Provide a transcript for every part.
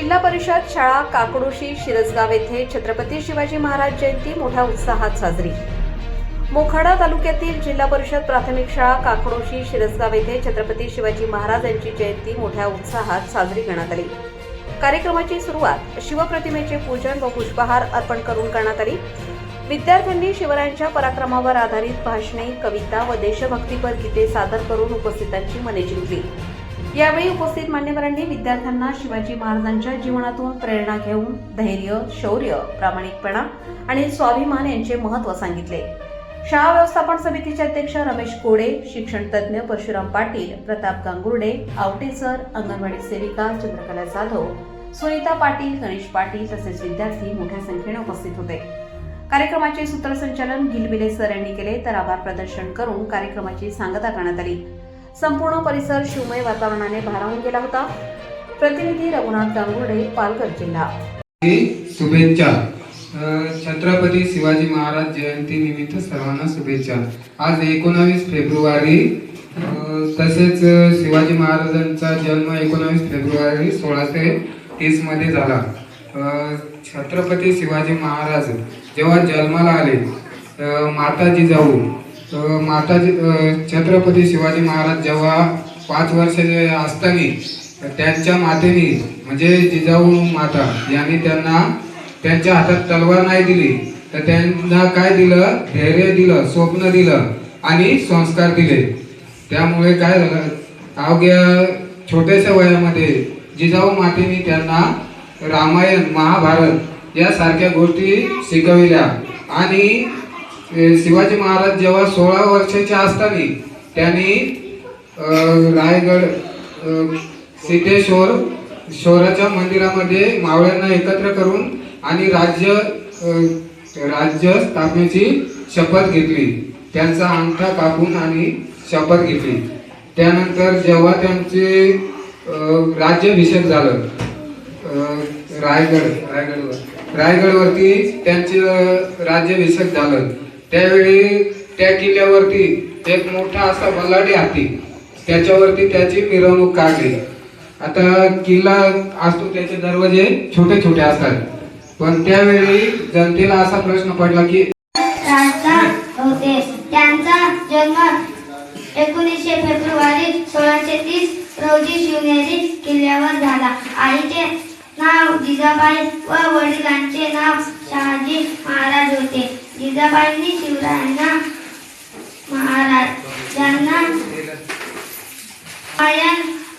जिल्हा परिषद शाळा काकडोशी शिरसगाव येथे छत्रपती शिवाजी महाराज जयंती मोठ्या उत्साहात साजरी। मोखाडा तालुक्यातील जिल्हा परिषद प्राथमिक शाळा काकडोशी शिरसगाव येथे छत्रपती शिवाजी महाराज यांची जयंती मोठ्या उत्साहात साजरी करण्यात आली। कार्यक्रमाची सुरुवात शिवप्रतिमेचे पूजन व पुष्पहार अर्पण करून करण्यात आली। विद्यार्थ्यांनी शिवरायांच्या पराक्रमावर आधारित भाषणे, कविता व देशभक्तीपर गीते सादर करून उपस्थितांची मने जिंकली। यावेळी उपस्थित मान्यवरांनी विद्यार्थ्यांना शिवाजी महाराजांच्या जीवनातून प्रेरणा घेऊन धैर्य, शौर्य, प्रामाणिकपणा आणि स्वाभिमान यांचे महत्त्व सांगितले। शाळा व्यवस्थापन समितीचे अध्यक्ष रमेश कोडे, शिक्षण तज्ज्ञ परशुराम पाटील, प्रताप गांगुर्डे, आवटे सर, अंगणवाडी सेविका चंद्रकला जाधव, सुनीता पाटील, गणेश पाटील तसेच विद्यार्थी मोठ्या संख्येने उपस्थित होते। कार्यक्रमाचे सूत्रसंचालन गिलबिले सर यांनी केले, तर आभार प्रदर्शन करून कार्यक्रमाची सांगता करण्यात आली। संपूर्ण परिसर शिवमय वातावरणाने भारावून गेला होता। प्रतिनिधी रघुनाथ गांगुर्डे, पालघर जिल्हा। शुभेच्छा। छत्रपती शिवाजी महाराज जयंती निमित्त सर्वांना शुभेच्छा। आज 19 फेब्रुवारी तसेच शिवाजी महाराजांचा जन्म 19 फेब्रुवारी 1630 मध्ये झाला। छत्रपती शिवाजी महाराज जेव्हा जन्माला आले, माता छत्रपती शिवाजी महाराज जेव्हा 5 वर्षाचे असताना त्यांच्या मातेने म्हणजे जिजाऊ माता यांनी त्यांना त्यांच्या हातात तलवार नाही दिली, तर त्यांना काय दिलं? धैर्य दिलं, स्वप्न दिलं आणि संस्कार दिले। त्यामुळे काय झालं, अवघ्या छोट्याशा वयामध्ये जिजाऊ मातेने त्यांना रामायण, महाभारत यासारख्या गोष्टी शिकविल्या। आणि शिवाजी महाराज जेव्हा 16 वर्षाचे असताना त्यांनी रायगड सिद्धेश्वराच्या मंदिरामध्ये मावळ्यांना एकत्र करून आणि राज्य स्थापनेची शपथ घेतली। त्यांचा अंगठा कापून आणि शपथ घेतली। त्यानंतर जेव्हा त्यांचे राज्याभिषेक झालं, रायगडवरती त्यांचे राज्याभिषेक झालं, त्यावेळी त्या किल्ल्यावरती एक मोठा असा बलाढ्य हाती, त्याच्यावरती त्याची मिरवणूक काढली। आता किल्ला असतो, त्याचे दरवाजे छोटे छोटे असतात, पण त्यावेळी जनतेला असा प्रश्न पडला की होते। त्यांचा जन्म 19 फेब्रुवारी 1630 रोजी शिवनेरी किल्ल्यावर झाला। आईचे नाव जिजाबाई व वडिलांचे नाव शहाजी महाराज होते। जिजाबाईंनी शिवरायांना महाराजांना रामायण,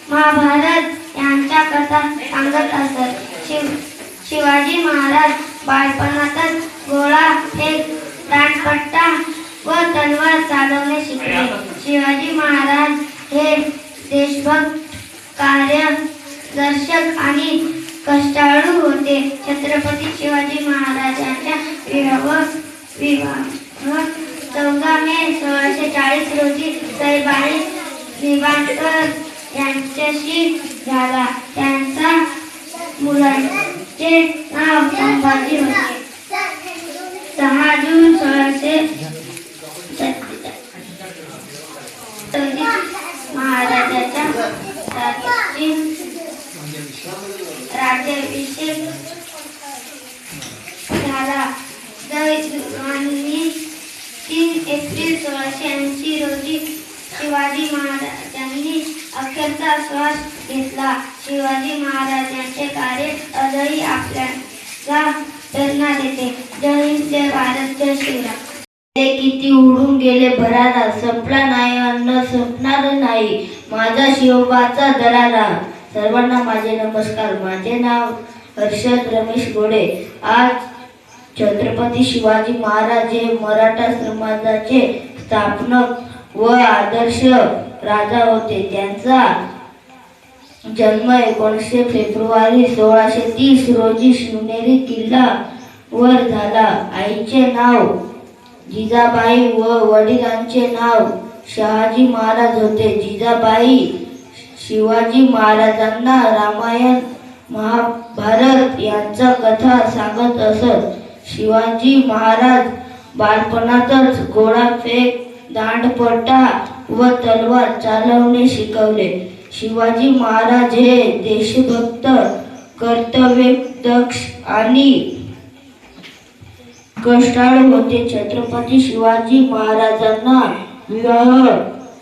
महाभारत यांच्या कथा सांगत असत। शिवाजी महाराज बालपणातच गोळा फेक, दांडपट्टा व तलवार चालवणे शिकले। शिवाजी महाराज हे देशभक्त, कार्यदर्शक आणि कष्टाळू होते। छत्रपती शिवाजी महाराजांच्या विवाह 14 मे 1640 रोजी सईबाई निंबाळकर यांच्याशी झाला। त्यांच्या मुलाचे नाव संभाजी होते। 6 जून 1636 महाराजांच्या राज्याभिषेक झाला। 3 एप्रिल 1680 रोजी शिवाजी महाराजांनी अखेरचा श्वास घेतला। शिवाजी महाराजांचे कार्य आजही आपल्याला प्रेरणा देते। जय हिंद, जय भारत, जय श्रीराम। ते किती उडून गेले भरारा, संपला नाही अन्न संपणार नाही माझा शिवबाचा दरारा। सर्वांना माझे नमस्कार। माझे नाव हर्षद रमेश गोडे। आज छत्रपती शिवाजी महाराज हे मराठा समाजाचे स्थापनक व आदर्श राजा होते। त्यांचा जन्म 19 फेब्रुवारी 1630 रोजी शिवनेरी किल्ल्यावर झाला। आईचे नाव जिजाबाई व वडिलांचे नाव शहाजी महाराज होते। जिजाबाई शिवाजी महाराजांना रामायण, महाभारत यांच्या कथा सांगत असत। शिवाजी महाराज बालपणातच गोळा फेक, दांडपट्टा व तलवार चालवणे शिकवले। शिवाजी महाराज हे देशभक्त, कर्तव्यदक्ष आणि कष्टाळू होते. छत्रपती शिवाजी महाराजांना विवाह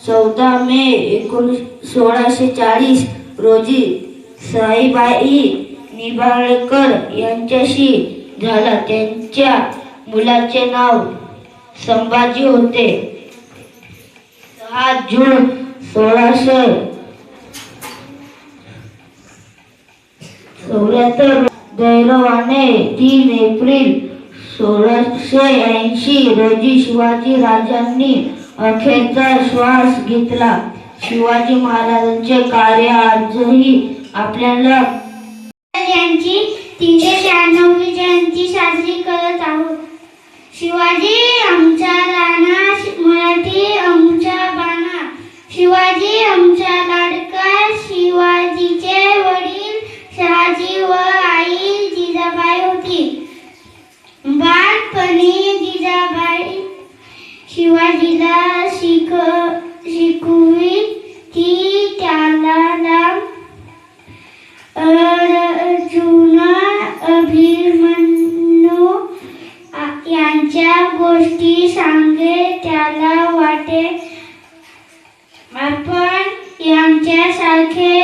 14 मे 1640 रोजी साईबाई निंबाळकर यांच्याशी झाला. त्यांच्या मुलाचे नाव संभाजी होते. 6 जून 1674 दैरवाने 3 एप्रिल 1680 रोजी शिवाजी राजांनी अखेरचा श्वास घेतला. शिवाजी महाराजांचे कार्य आजही आपल्याला यांची 396वी जयंती साजरी करत आहोत. शिवाजी आमचा राणा, मराठी आमचा बाणा, शिवाजी आमचा लाडका. शिवाजीचे वडील शहाजी व आई जिजाबाई होती. बालपणी जिजाबाई शिवाजीला शिकवी ती त्याला लांब अर्जुन अभिमन्यू यांच्या गोष्टी सांगे. त्याला वाटे आपण यांच्यासारखे